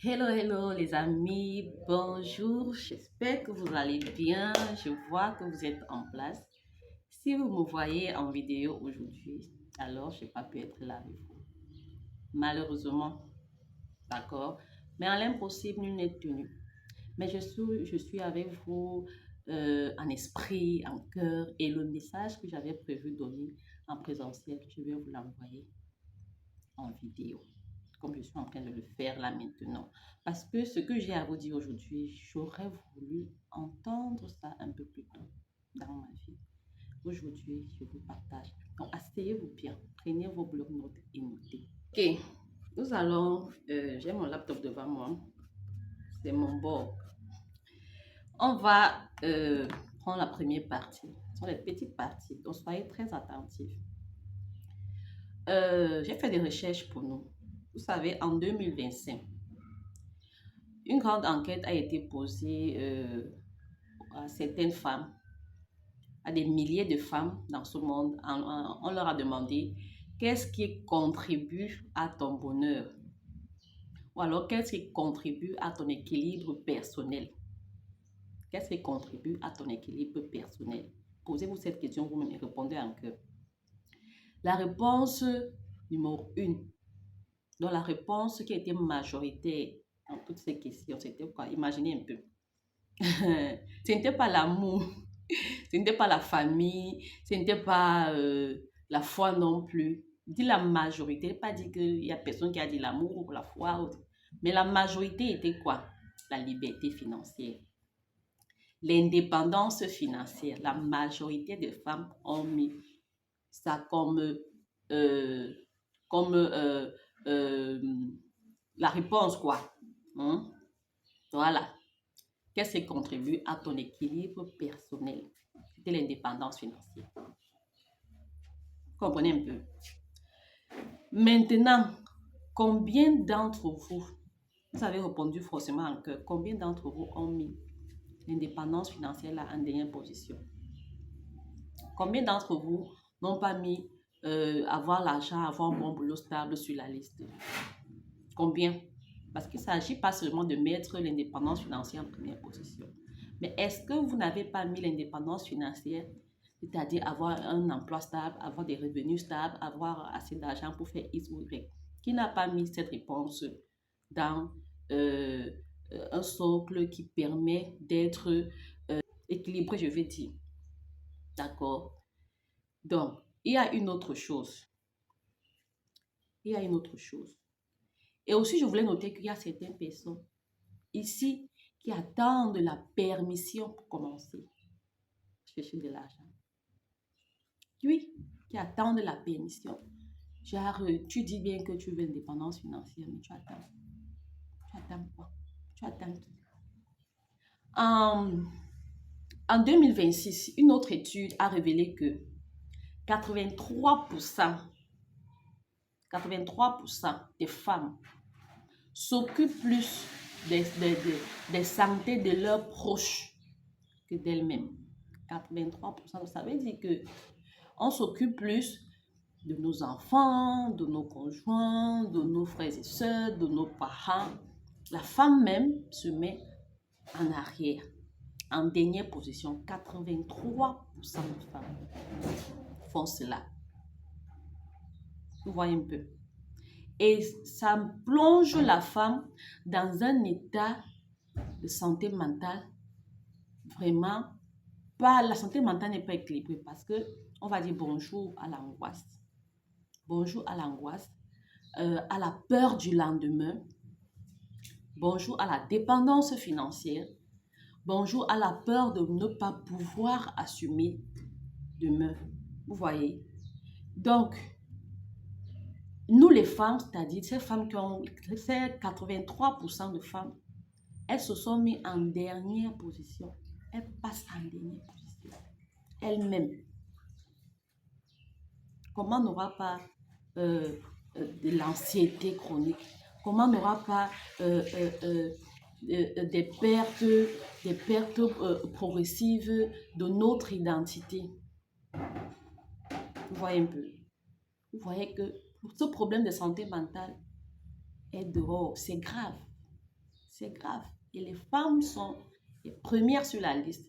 Hello, hello les amis, bonjour, j'espère que vous allez bien, je vois que vous êtes en place. Si vous me voyez en vidéo aujourd'hui, alors je n'ai pas pu être là avec vous. Malheureusement, d'accord, mais en l'impossible, nul n'est tenu. Mais je suis avec vous en esprit, en cœur, et le message que j'avais prévu donner en présentiel, je vais vous l'envoyer en vidéo, comme je suis en train de le faire là maintenant. Parce que ce que j'ai à vous dire aujourd'hui, j'aurais voulu entendre ça un peu plus tôt dans ma vie. Aujourd'hui, je vous partage. Donc, asseyez-vous bien, prenez vos blocs-notes et notez. Ok, nous allons, j'ai mon laptop devant moi, c'est mon board. On va prendre la première partie. Ce sont les petites parties, donc soyez très attentifs. J'ai fait des recherches pour nous. Vous savez, en 2025, une grande enquête a été posée à certaines femmes, à des milliers de femmes dans ce monde. On leur a demandé qu'est-ce qui contribue à ton bonheur ou alors qu'est-ce qui contribue à ton équilibre personnel. Qu'est-ce qui contribue à ton équilibre personnel? Posez-vous cette question, vous me répondez en cœur. La réponse numéro 1, donc la réponse qui a été majoritaire dans toutes ces questions, c'était quoi? Imaginez un peu. Ce n'était pas l'amour, ce n'était pas la famille, ce n'était pas la foi non plus. Dit la majorité, pas dit qu'il n'y a personne qui a dit l'amour ou la foi, mais la majorité était quoi? La liberté financière, l'indépendance financière. La majorité des femmes ont mis ça euh, comme la réponse, quoi. Hein? Voilà. Qu'est-ce qui contribue à ton équilibre personnel? C'était l'indépendance financière. Comprenez un peu. Maintenant, combien d'entre vous avez répondu forcément en cœur, combien d'entre vous ont mis l'indépendance financière là en dernière position? Combien d'entre vous n'ont pas mis avoir l'argent, avoir un bon boulot stable sur la liste? Combien? Parce qu'il ne s'agit pas seulement de mettre l'indépendance financière en première position. Mais est-ce que vous n'avez pas mis l'indépendance financière, c'est-à-dire avoir un emploi stable, avoir des revenus stables, avoir assez d'argent pour faire X ou Y? Qui n'a pas mis cette réponse dans un socle qui permet d'être équilibré, je vais dire. D'accord? Donc, il y a une autre chose. Il y a une autre chose. Et aussi, je voulais noter qu'il y a certaines personnes ici qui attendent la permission pour commencer à chercher de l'argent. Oui, qui attendent la permission. Genre, tu dis bien que tu veux l'indépendance financière, mais tu attends. Tu attends quoi? Tu attends qui? En 2026, une autre étude a révélé que 83% des femmes s'occupent plus des santé de leurs proches que d'elles-mêmes. 83%, ça veut dire que on s'occupe plus de nos enfants, de nos conjoints, de nos frères et sœurs, de nos parents. La femme même se met en arrière, en dernière position. 83% de femmes font cela. Vous voyez un peu. Et ça plonge la femme dans un état de santé mentale vraiment pas. La santé mentale n'est pas équilibrée parce que on va dire bonjour à l'angoisse. Bonjour à l'angoisse, à la peur du lendemain. Bonjour à la dépendance financière. Bonjour à la peur de ne pas pouvoir assumer demain. Vous voyez? Donc, nous les femmes, c'est-à-dire ces femmes qui ont, ces 83% de femmes, elles se sont mises en dernière position. Elles passent en dernière position. Elles-mêmes. Comment on n'aura pas de l'anxiété chronique? Comment on n'aura pas des pertes progressives de notre identité? Vous voyez un peu. Vous voyez que ce problème de santé mentale est dehors. C'est grave. C'est grave. Et les femmes sont les premières sur la liste.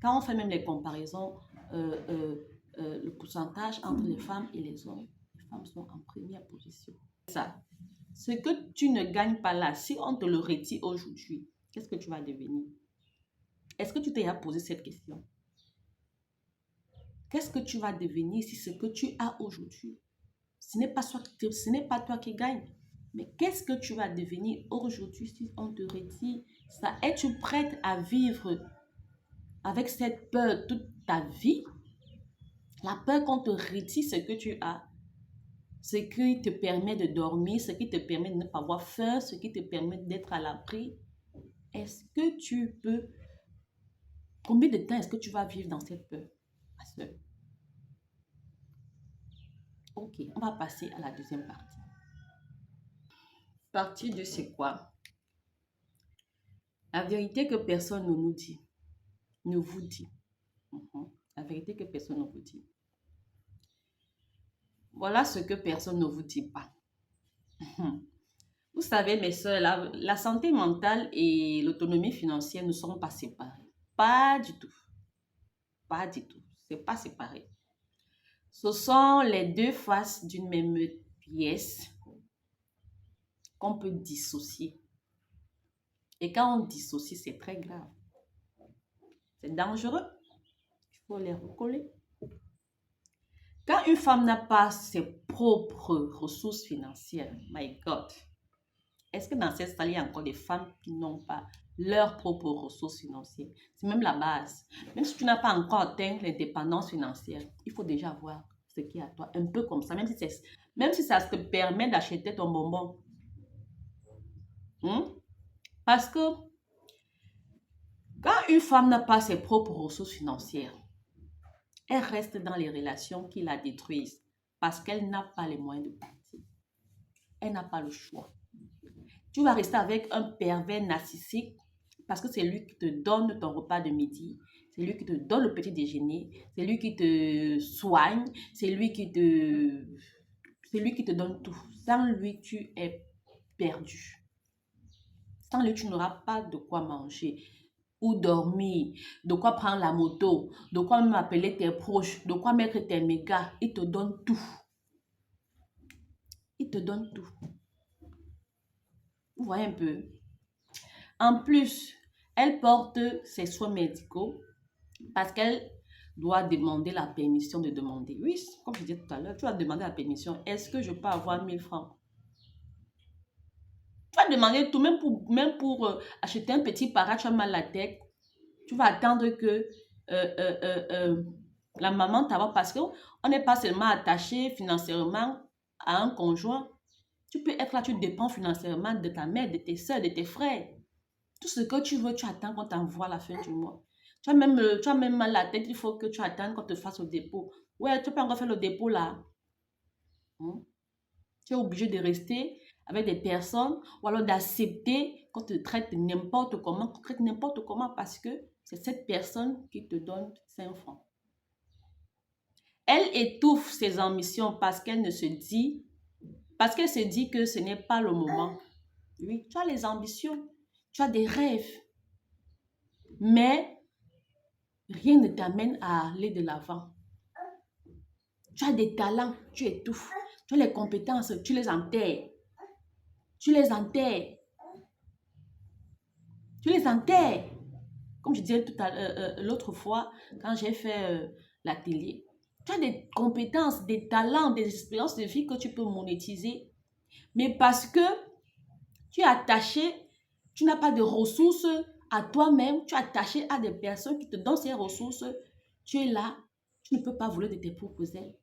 Quand on fait même les comparaisons, le pourcentage entre les femmes et les hommes sont en première position. Ça. Ce que tu ne gagnes pas là, si on te le retire aujourd'hui, qu'est-ce que tu vas devenir? Est-ce que tu t'es posé cette question? Qu'est-ce que tu vas devenir si ce que tu as aujourd'hui, ce n'est pas toi qui gagne, mais qu'est-ce que tu vas devenir aujourd'hui si on te retire ça? Es-tu prête à vivre avec cette peur toute ta vie? La peur qu'on te retire ce que tu as, ce qui te permet de dormir, ce qui te permet de ne pas avoir faim, ce qui te permet d'être à l'abri. Est-ce que tu peux... Combien de temps est-ce que tu vas vivre dans cette peur? Ok, on va passer à la deuxième partie. Partie 2, c'est quoi? La vérité que personne ne nous dit, ne vous dit. La vérité que personne ne vous dit. Voilà ce que personne ne vous dit pas. Vous savez, mes soeurs, la santé mentale et l'autonomie financière ne seront pas séparées. Pas du tout. Pas du tout. C'est pas séparé. Ce sont les deux faces d'une même pièce qu'on peut dissocier. Et quand on dissocie, c'est très grave. C'est dangereux. Il faut les recoller. Quand une femme n'a pas ses propres ressources financières, my God, est-ce que dans cette salle, il y a encore des femmes qui n'ont pas leurs propres ressources financières? C'est même la base. Même si tu n'as pas encore atteint l'indépendance financière, il faut déjà avoir ce qui est à toi. Un peu comme ça, même si ça te permet d'acheter ton bonbon. Parce que quand une femme n'a pas ses propres ressources financières, elle reste dans les relations qui la détruisent parce qu'elle n'a pas les moyens de partir. Elle n'a pas le choix. Tu vas rester avec un pervers narcissique parce que c'est lui qui te donne ton repas de midi, c'est lui qui te donne le petit déjeuner, c'est lui qui te soigne, c'est lui qui te donne tout. Sans lui, tu es perdu. Sans lui, tu n'auras pas de quoi manger ou dormir, de quoi prendre la moto, de quoi même appeler tes proches, de quoi mettre tes mégas. Il te donne tout. Il te donne tout. Vous voyez un peu. En plus, elle porte ses soins médicaux parce qu'elle doit demander la permission de demander. Oui, comme je disais tout à l'heure, tu vas demander la permission. Est-ce que je peux avoir 1000 francs? Tu vas demander tout, même pour acheter un petit para, tu as mal à la tête. Tu vas attendre que la maman t'avoir parce qu'on n'est pas seulement attaché financièrement à un conjoint. Tu peux être là, tu dépends financièrement de ta mère, de tes soeurs, de tes frères. Tout ce que tu veux, tu attends qu'on t'envoie à la fin du mois. Tu as même mal à la tête, il faut que tu attendes qu'on te fasse le dépôt. Ouais, tu peux encore faire le dépôt là. Tu es obligé de rester avec des personnes ou alors d'accepter qu'on te traite n'importe comment, parce que c'est cette personne qui te donne 5 francs. Elle étouffe ses ambitions parce qu'elle se dit que ce n'est pas le moment. Oui, tu as les ambitions, tu as des rêves, mais rien ne t'amène à aller de l'avant. Tu as des talents, tu étouffes. Tu as les compétences, tu les enterres. Tu les enterres. Comme je disais l'autre fois, quand j'ai fait l'atelier, tu as des compétences, des talents, des expériences de vie que tu peux monétiser. Mais parce que tu es attaché, tu n'as pas de ressources à toi-même, tu es attaché à des personnes qui te donnent ces ressources, tu es là, tu ne peux pas voler de tes propres ailes.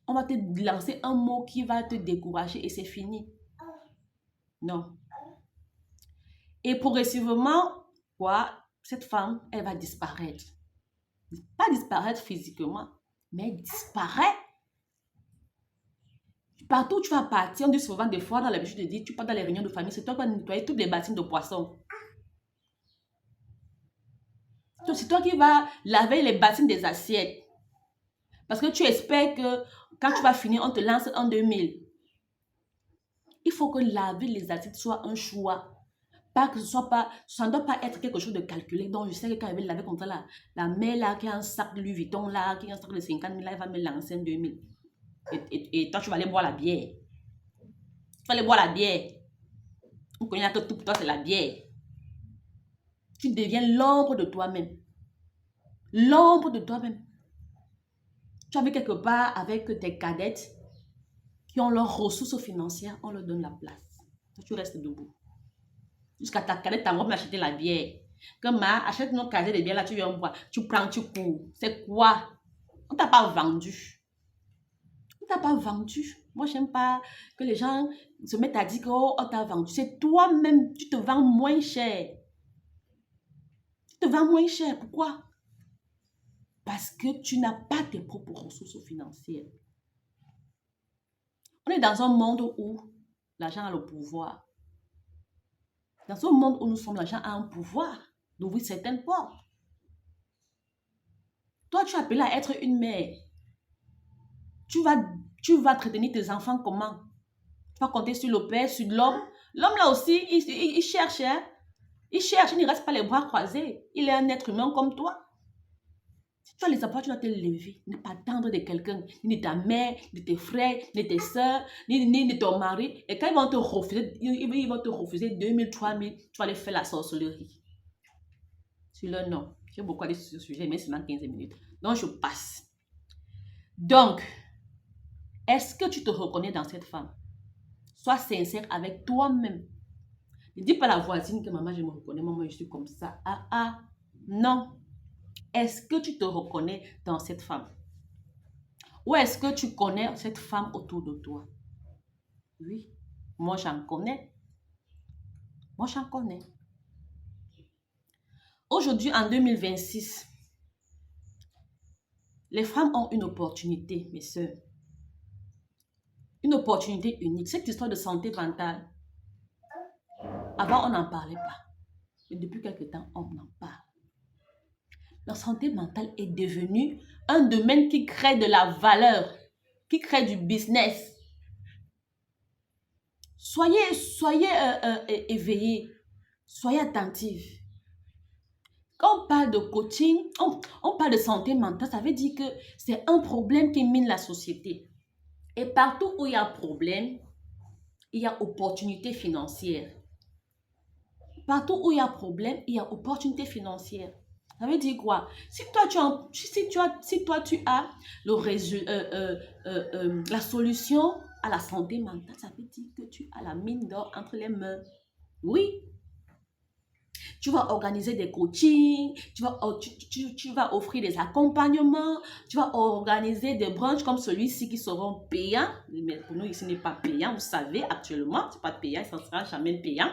On va te lancer un mot qui va te décourager et c'est fini. Non. Et progressivement, cette femme, elle va disparaître. Pas disparaître physiquement, mais disparaître. Partout où tu vas partir, on dit souvent des fois dans l'habitude de dire, tu pars dans les réunions de famille, c'est toi qui vas nettoyer toutes les bassines de poissons. C'est toi qui vas laver les bassines des assiettes. Parce que tu espères que quand tu vas finir, on te lance en 2000. Il faut que laver les assiettes soit un choix. Pas que ce soit pas, ça ne doit pas être quelque chose de calculé. Donc, je sais que quand elle avait comme ça, la mère là, qui a un sac de Louis Vuitton là, qui a un sac de 50 000 là, elle va me lancer en 2000. Et toi, tu vas aller boire la bière. Tu vas aller boire la bière. On connaît que tout pour toi, c'est la bière. Tu deviens l'ombre de toi-même. L'ombre de toi-même. Tu as vu quelque part avec tes cadettes qui ont leurs ressources financières, on leur donne la place. Tu restes debout. Jusqu'à ta cadette t'envoie m'acheter la bière. Comme achète nos cadettes de bière là, tu viens boire. Tu prends, tu cours. C'est quoi? On t'a pas vendu. On t'a pas vendu. Moi, j'aime pas que les gens se mettent à dire que oh, on t'a vendu. C'est toi-même, tu te vends moins cher. Tu te vends moins cher. Pourquoi? Parce que tu n'as pas tes propres ressources financières. On est dans un monde où l'argent a le pouvoir. Dans un monde où nous sommes, l'argent a un pouvoir d'ouvrir certaines portes. Toi, tu es appelé à être une mère. Tu vas entretenir tes enfants comment? Tu vas compter sur le père, sur l'homme. L'homme là aussi, il cherche. Hein? Il cherche, il ne reste pas les bras croisés. Il est un être humain comme toi. Si tu as les apports, tu dois te lever. Ne pas attendre de quelqu'un, ni de ta mère, ni de tes frères, ni de tes soeurs, ni de ton mari. Et quand ils vont te refuser 2000, 3000, tu vas aller faire la sorcellerie. Sur le nom. J'ai beaucoup à dire sur ce sujet, mais c'est dans 15 minutes. Donc, je passe. Donc, est-ce que tu te reconnais dans cette femme? Sois sincère avec toi-même. Ne dis pas à la voisine que maman, je me reconnais, maman, je suis comme ça. Ah, non. Est-ce que tu te reconnais dans cette femme? Ou est-ce que tu connais cette femme autour de toi? Oui, moi j'en connais. Moi j'en connais. Aujourd'hui, en 2026, les femmes ont une opportunité, mes soeurs. Une opportunité unique. Cette histoire de santé mentale, avant on n'en parlait pas. Mais depuis quelque temps, on en parle. La santé mentale est devenue un domaine qui crée de la valeur, qui crée du business. Soyez éveillés, soyez attentifs. Quand on parle de coaching, on parle de santé mentale, ça veut dire que c'est un problème qui mine la société. Et partout où il y a problème, il y a opportunité financière. Partout où il y a problème, il y a opportunité financière. Ça veut dire quoi? Si toi tu as la solution à la santé mentale, ça veut dire que tu as la mine d'or entre les mains. Oui. Tu vas organiser des coachings, tu vas offrir des accompagnements, tu vas organiser des brunchs comme celui-ci qui seront payants. Mais pour nous, ici, ce n'est pas payant. Vous savez, actuellement, ce n'est pas payant, ça ne sera jamais payant.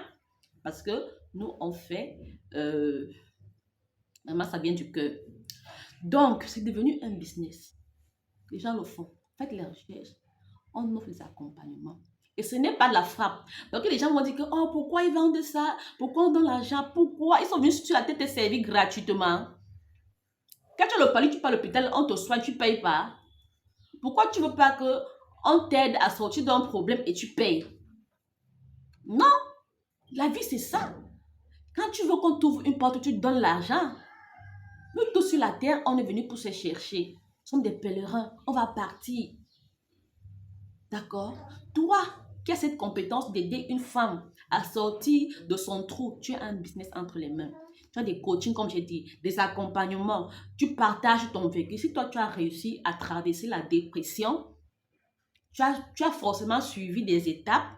Parce que nous, on fait... vraiment, ça vient du cœur. Donc, c'est devenu un business. Les gens le font. Faites les recherches. On offre des accompagnements. Et ce n'est pas de la frappe. Donc, les gens vont dire que, oh, pourquoi ils vendent ça? Pourquoi on donne l'argent? Pourquoi? Ils sont venus sur la tête et servis gratuitement. Quand tu as le palier, tu pars à l'hôpital, on te soigne, tu ne payes pas. Pourquoi tu ne veux pas qu'on t'aide à sortir d'un problème et tu payes? Non. La vie, c'est ça. Quand tu veux qu'on t'ouvre une porte, tu donnes l'argent. Nous tous sur la terre, on est venus pour se chercher. Nous sommes des pèlerins. On va partir. D'accord? Toi qui as cette compétence d'aider une femme à sortir de son trou, tu as un business entre les mains. Tu as des coachings, comme j'ai dit, des accompagnements. Tu partages ton vécu. Si toi, tu as réussi à traverser la dépression, tu as forcément suivi des étapes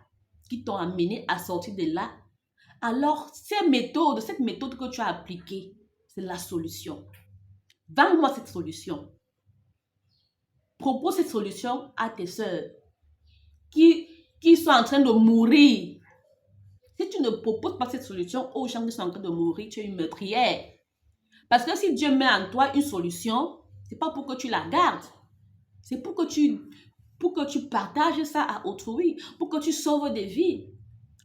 qui t'ont amené à sortir de là. Alors, cette méthode que tu as appliquée, c'est la solution. Vends-moi cette solution. Propose cette solution à tes soeurs qui sont en train de mourir. Si tu ne proposes pas cette solution aux gens qui sont en train de mourir, tu es une meurtrière. Parce que si Dieu met en toi une solution, ce n'est pas pour que tu la gardes. C'est pour que tu partages ça à autrui, pour que tu sauves des vies.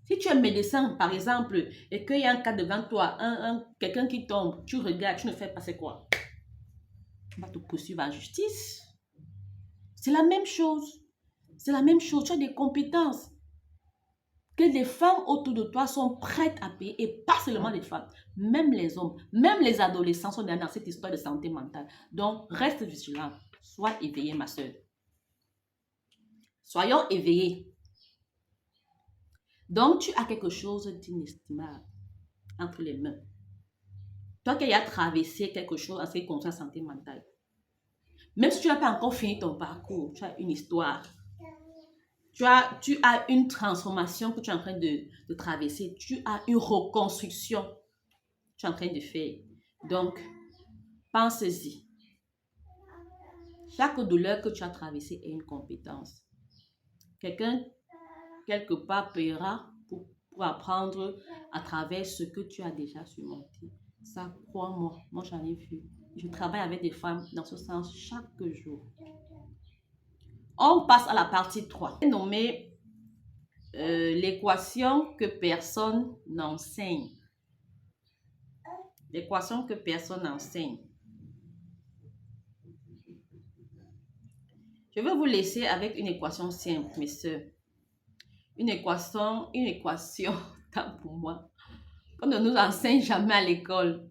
Si tu es médecin, par exemple, et qu'il y a un cas devant toi, quelqu'un qui tombe, tu regardes, tu ne fais pas, c'est quoi? On va te poursuivre en justice. C'est la même chose. C'est la même chose. Tu as des compétences. que les femmes autour de toi sont prêtes à payer, et pas seulement les femmes, même les hommes, même les adolescents sont dans cette histoire de santé mentale. Donc, reste vigilant, sois éveillé, ma soeur. Soyons éveillés. Donc, tu as quelque chose d'inestimable entre les mains. Toi qui as traversé quelque chose en ce qui concerne la santé mentale. Même si tu n'as pas encore fini ton parcours, tu as une histoire. Tu as une transformation que tu es en train de traverser. Tu as une reconstruction que tu es en train de faire. Donc, pense-y. Chaque douleur que tu as traversée est une compétence. Quelqu'un, quelque part, paiera pour apprendre à travers ce que tu as déjà surmonté. Ça, crois-moi, moi j'en ai vu. Je travaille avec des femmes dans ce sens chaque jour. On passe à la partie 3. Nommée l'équation que personne n'enseigne. L'équation que personne n'enseigne. Je vais vous laisser avec une équation simple, mes soeurs. Une équation, tant pour moi, qu'on ne nous enseigne jamais à l'école.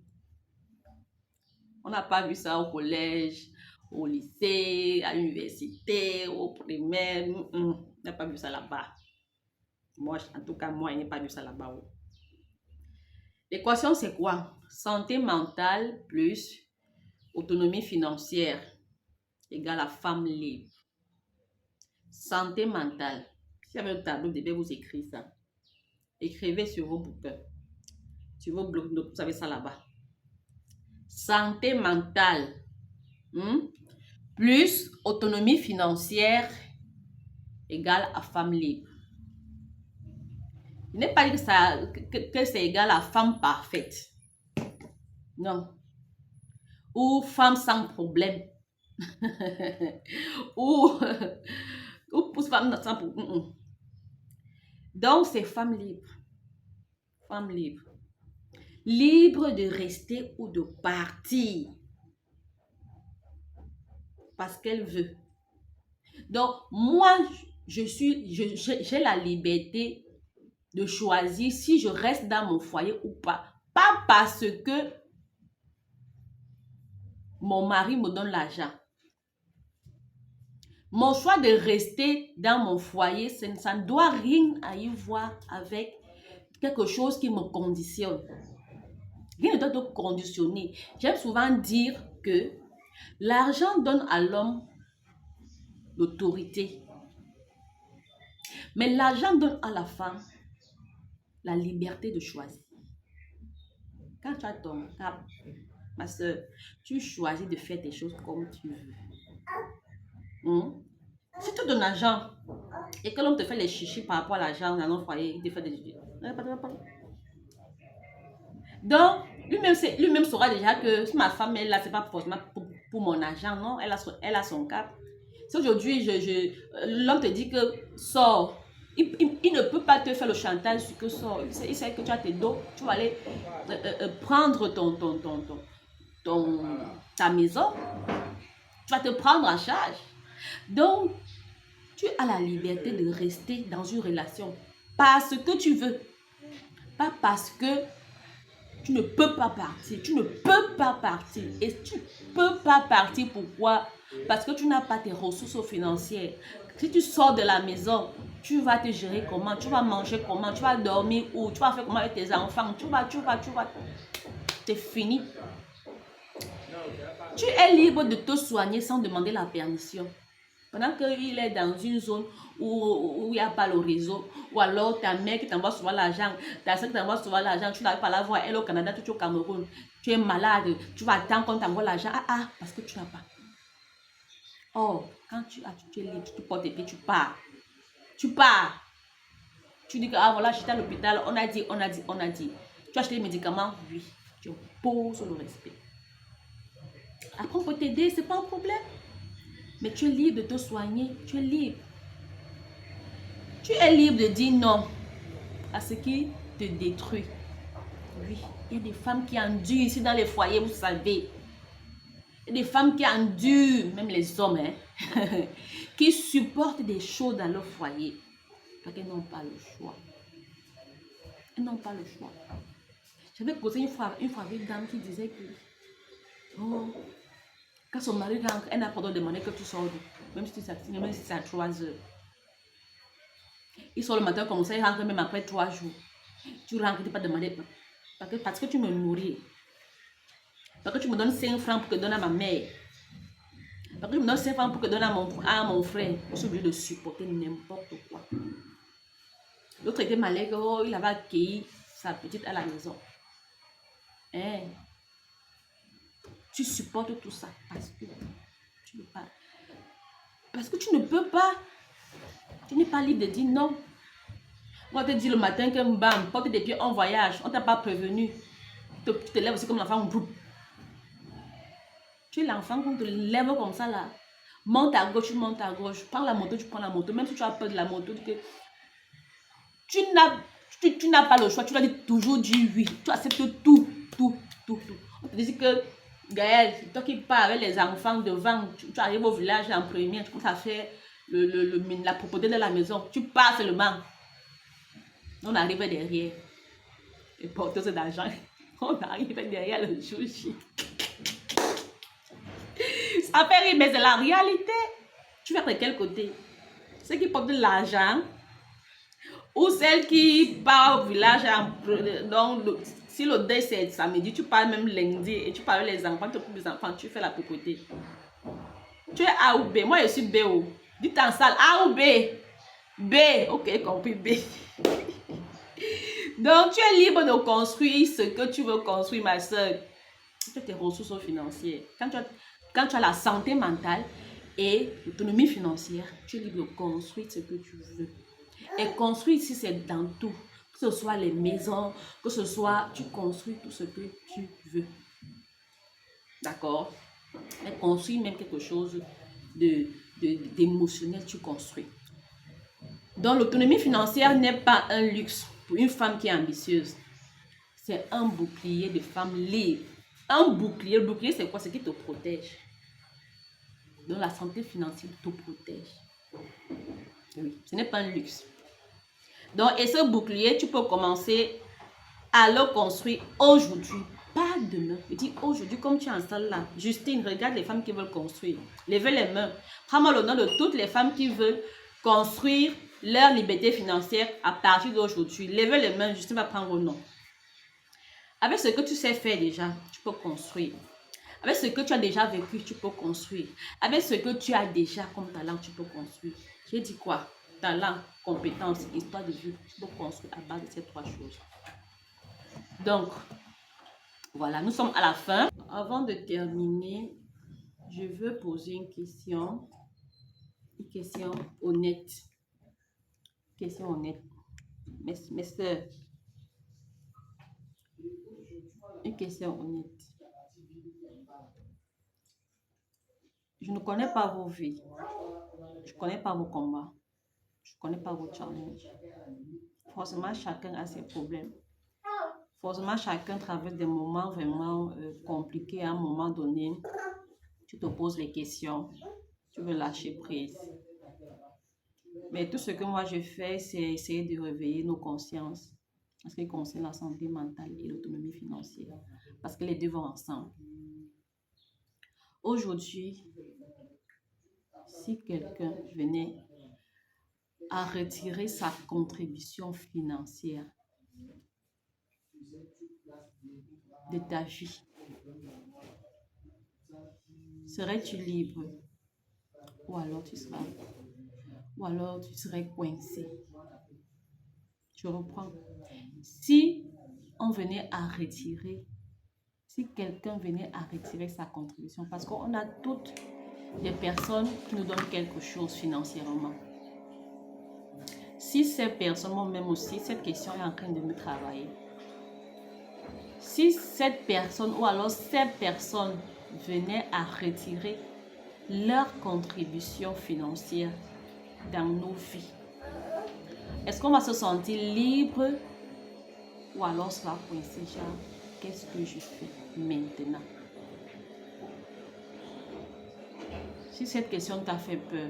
On n'a pas vu ça au collège, au lycée, à l'université, au primaire. On n'a pas vu ça là-bas. Moi, en tout cas, moi, je n'ai pas vu ça là-bas. L'équation, c'est quoi? Santé mentale plus autonomie financière égale à femme libre. Santé mentale. Si vous avez un tableau, je vais vous écrire ça. Écrivez sur vos bouquins. Sur vos blocs, vous savez ça là-bas. Santé mentale plus autonomie financière égale à femme libre. Je n'ai pas dit que c'est égal à femme parfaite. Non. Ou femme sans problème. ou femme sans problème. Donc, c'est femme libre. Femme libre. Libre de rester ou de partir. Parce qu'elle veut. Donc, moi, j'ai la liberté de choisir si je reste dans mon foyer ou pas. Pas parce que mon mari me donne l'argent. Mon choix de rester dans mon foyer, ça ne doit rien à y voir avec quelque chose qui me conditionne. Rien ne doit te conditionner. J'aime souvent dire que l'argent donne à l'homme l'autorité. Mais l'argent donne à la femme la liberté de choisir. Quand tu as ton cap, ma soeur, tu choisis de faire des choses comme tu veux. Si tu donnes l'argent et que l'homme te fait les chichis par rapport à l'argent dans notre foyer, il te fait des... Donc, lui-même saura déjà que si ma femme est là, c'est pas forcément pour mon argent, non, elle a son cap. Si aujourd'hui, l'homme te dit que sors, il ne peut pas te faire le chantage sur que sors. Il sait que tu as tes dos, tu vas aller prendre ta maison, tu vas te prendre en charge. Donc, tu as la liberté de rester dans une relation parce que tu veux, pas parce que tu ne peux pas partir. Tu ne peux pas partir. Et tu ne peux pas partir, pourquoi? Parce que tu n'as pas tes ressources financières. Si tu sors de la maison, tu vas te gérer comment? Tu vas manger comment? Tu vas dormir où? Tu vas faire comment avec tes enfants? Tu vas. C'est fini. Tu es libre de te soigner sans demander la permission. Pendant qu'il est dans une zone où il n'y a pas le réseau, ou alors ta mère qui t'envoie souvent l'argent, ta soeur qui t'envoie souvent l'argent, tu n'arrives pas à la voir, elle au Canada, tu es au Cameroun, tu es malade, tu vas attendre qu'on t'envoie l'argent, parce que tu n'as pas. Or, quand tu es libre, tu portes tes pieds, tu pars. Tu pars. Tu dis que, voilà, j'étais à l'hôpital, on a dit. Tu as acheté les médicaments? Oui. Tu poses le respect. Après, on peut t'aider, c'est pas un problème. Mais tu es libre de te soigner, tu es libre. Tu es libre de dire non à ce qui te détruit. Oui, il y a des femmes qui endurent ici dans les foyers, vous savez. Il y a des femmes qui endurent, même les hommes, qui supportent des choses dans leur foyer. Parce qu'elles n'ont pas le choix. Elles n'ont pas le choix. J'avais causé une fois avec une dame qui disait que oh, quand son mari rentre, elle n'a pas le droit de demander que tu sors même si c'est à 3 heures. Il sort le matin comme ça, il rentre même après 3 jours. Tu rentres, tu ne peux pas demander parce que tu me nourris. Parce que tu me donnes 5 francs pour que je donne à ma mère. Parce que tu me donnes 5 francs pour que je donne à mon frère. Je suis obligé de supporter n'importe quoi. L'autre était malade, oh, il avait accueilli sa petite à la maison. Hein? Tu supportes tout ça parce que tu ne peux pas. Parce que tu ne peux pas. Tu n'es pas libre de dire non. On te dit le matin que bam, porte des pieds en voyage, on ne t'a pas prévenu. Tu te lèves aussi comme l'enfant groupe. Tu es l'enfant qu'on te lève comme ça là. Monte à gauche, tu montes à gauche. Prends la moto, tu prends la moto. Même si tu as peur de la moto, tu n'as pas le choix. Tu dois toujours dire oui. Tu acceptes tout. On te dit que Gaël, c'est toi qui pars avec les enfants devant. Tu arrives au village en premier, tu commences à faire la propreté de la maison. Tu pars seulement. On arrive derrière. Les porteuses d'argent. On arrive derrière le jour J. Ça fait rire, mais c'est la réalité. Tu vas de quel côté? Ceux qui portent de l'argent ou celle qui part au village. Donc, si le deuil c'est samedi, tu pars même lundi et tu parles les enfants, tu occupes les enfants, tu fais la propreté. Tu es A ou B? Moi, je suis B. Dites en salle A ou B? B. Ok, compris B. Donc, tu es libre de construire ce que tu veux construire, ma soeur. Tu as tes ressources financières. Quand tu as la santé mentale et l'autonomie financière, tu es libre de construire ce que tu veux. Et construire ici, c'est dans tout. Que ce soit les maisons, que ce soit, tu construis tout ce que tu veux. D'accord? Et construire même quelque chose d'émotionnel, tu construis. Donc, l'autonomie financière n'est pas un luxe pour une femme qui est ambitieuse. C'est un bouclier de femme libre. Un bouclier. Le bouclier, c'est quoi? C'est qui te protège. Donc, la santé financière te protège. Oui, ce n'est pas un luxe. Donc, et ce bouclier, tu peux commencer à le construire aujourd'hui. Pas demain. Je dis aujourd'hui, comme tu es en salle là. Justine, regarde les femmes qui veulent construire. Levez les mains. Prends-moi le nom de toutes les femmes qui veulent construire leur liberté financière à partir d'aujourd'hui. Levez les mains, Justine va prendre le nom. Avec ce que tu sais faire déjà, tu peux construire. Avec ce que tu as déjà vécu, tu peux construire. Avec ce que tu as déjà comme talent, tu peux construire. J'ai dit quoi? Talent, compétence, histoire de vie, tu peux construire à base de ces 3 choses. Donc, voilà, nous sommes à la fin. Avant de terminer, je veux poser une question honnête. Question honnête. Mes soeurs, une question honnête. Je ne connais pas vos vies. Je ne connais pas vos combats. Je ne connais pas vos challenges. Forcément, chacun a ses problèmes. Forcément, chacun traverse des moments vraiment compliqués. À un moment donné, tu te poses les questions. Tu veux lâcher prise. Mais tout ce que moi je fais, c'est essayer de réveiller nos consciences. En ce qui concerne la santé mentale et l'autonomie financière. Parce que les deux vont ensemble. Aujourd'hui, si quelqu'un venait à retirer sa contribution financière de ta vie, serais-tu libre? Ou alors tu serais coincé? Je reprends. Si quelqu'un venait à retirer sa contribution, parce qu'on a toutes des personnes qui nous donnent quelque chose financièrement. Si ces personnes, moi-même aussi, cette question est en train de me travailler. Si cette personne ou alors ces personnes venaient à retirer leur contribution financière dans nos vies, est-ce qu'on va se sentir libre ou alors ça va coincer, genre, qu'est-ce que je fais maintenant? Si cette question t'a fait peur,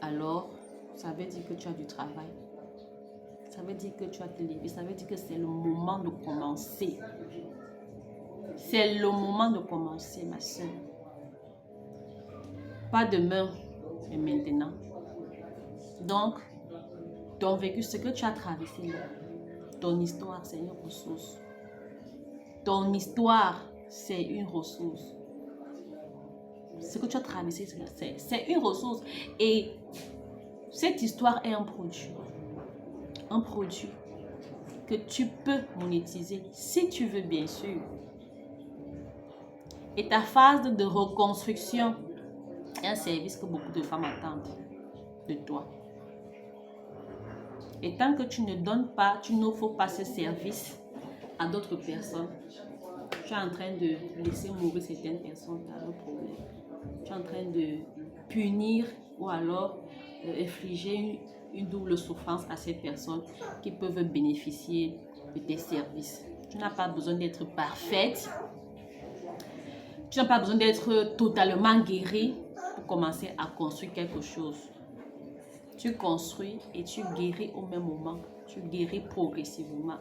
alors ça veut dire que tu as du travail Ça veut dire que tu vas te lever. Ça veut dire que c'est le moment de commencer. C'est le moment de commencer, ma soeur. Pas demain, mais maintenant. Donc, ton vécu, ce que tu as traversé là, ton histoire, c'est une ressource. Ton histoire, c'est une ressource. Ce que tu as traversé, c'est une ressource. Et cette histoire est un produit. Un produit que tu peux monétiser si tu veux, bien sûr. Et ta phase de reconstruction est un service que beaucoup de femmes attendent de toi. Et tant que tu ne donnes pas, tu n'offres pas ce service à d'autres personnes, tu es en train de laisser mourir certaines personnes qui ont un problème. Tu es en train de punir ou alors infliger une double souffrance à ces personnes qui peuvent bénéficier de tes services. Tu n'as pas besoin d'être parfaite. Tu n'as pas besoin d'être totalement guérie pour commencer à construire quelque chose. Tu construis et tu guéris au même moment. Tu guéris progressivement.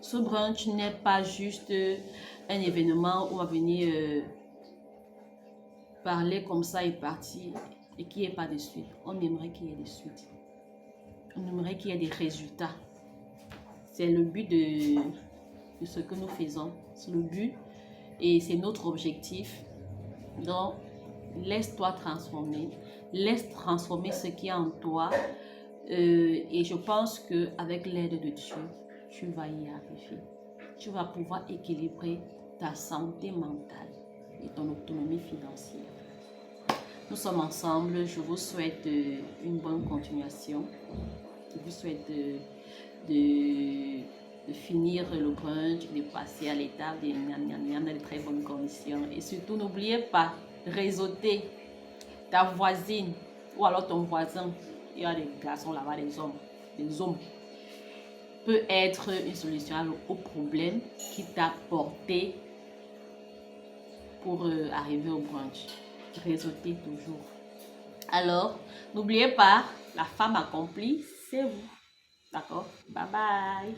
Ce brunch n'est pas juste un événement où on va venir parler comme ça et partir et qu'il n'y ait pas de suite. On aimerait qu'il y ait des suites. On aimerait qu'il y ait des résultats. C'est le but de ce que nous faisons. C'est le but et c'est notre objectif. Donc, laisse-toi transformer. Laisse transformer ce qui est en toi. Et je pense qu'avec l'aide de Dieu, tu vas y arriver. Tu vas pouvoir équilibrer ta santé mentale et ton autonomie financière. Nous sommes ensemble. Je vous souhaite une bonne continuation. Je vous souhaite de finir le brunch, de passer à l'étape de très bonnes conditions. Et surtout, n'oubliez pas, réseauter ta voisine ou alors ton voisin. Il y a des garçons là-bas, des hommes. Peut être une solution au problème qui t'a porté pour arriver au brunch. Réseauter toujours. Alors, n'oubliez pas, la femme accomplie, c'est vous. D'accord? Bye bye.